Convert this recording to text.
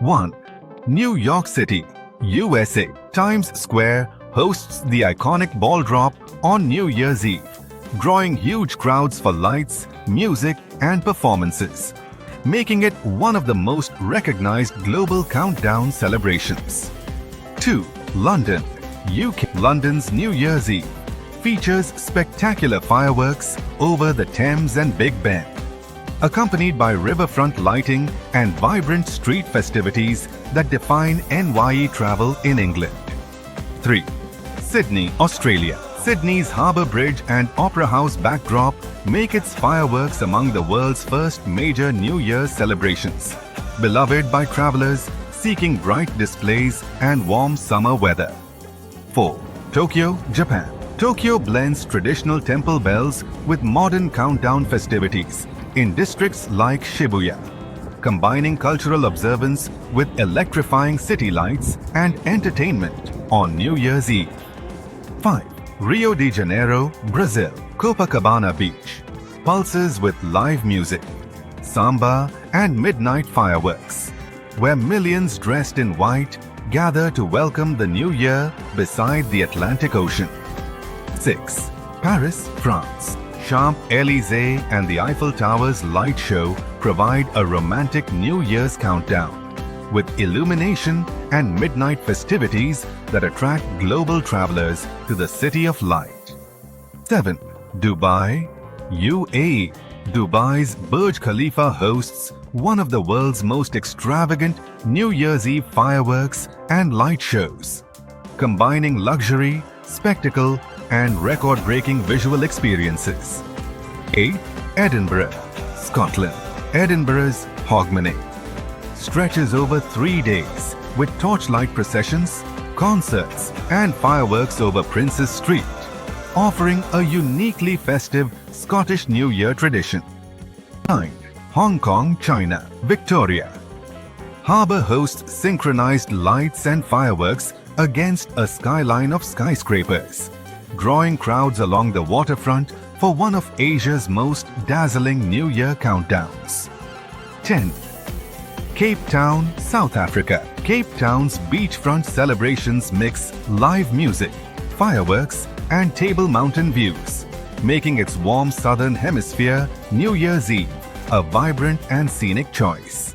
1. New York City, USA. Times Square hosts the iconic ball drop on New Year's Eve, drawing huge crowds for lights, music, and performances, making it one of the most recognized global countdown celebrations. 2. London, UK. London's New Year's Eve features spectacular fireworks over the Thames and Big Ben, accompanied by riverfront lighting and vibrant street festivities that define NYE travel in England. 3. Sydney, Australia. Sydney's Harbour Bridge and Opera House backdrop make its fireworks among the world's first major New Year's celebrations, beloved by travelers seeking bright displays and warm summer weather. 4. Tokyo, Japan. Tokyo blends traditional temple bells with modern countdown festivities in districts like Shibuya, combining cultural observance with electrifying city lights and entertainment on New Year's Eve. 5. Rio de Janeiro, Brazil. Copacabana Beach pulses with live music, samba, and midnight fireworks, where millions dressed in white gather to welcome the new year beside the Atlantic Ocean. 6. Paris, France. Champs-Élysées and the Eiffel Tower's light show provide a romantic New Year's countdown, with illumination and midnight festivities that attract global travelers to the City of Light. 7. Dubai, UAE. Dubai's Burj Khalifa hosts one of the world's most extravagant New Year's Eve fireworks and light shows, combining luxury, spectacle, and record-breaking visual experiences. 8. Edinburgh, Scotland. Edinburgh's Hogmanay stretches over 3 days with torchlight processions, concerts, and fireworks over Princes Street, offering a uniquely festive Scottish New Year tradition. 9. Hong Kong, China. Victoria. Harbour hosts synchronized lights and fireworks against a skyline of skyscrapers, drawing crowds along the waterfront for one of Asia's most dazzling New Year countdowns. 10. Cape Town, South Africa. Cape Town's beachfront celebrations mix live music, fireworks, and Table Mountain views, making its warm southern hemisphere New Year's Eve a vibrant and scenic choice.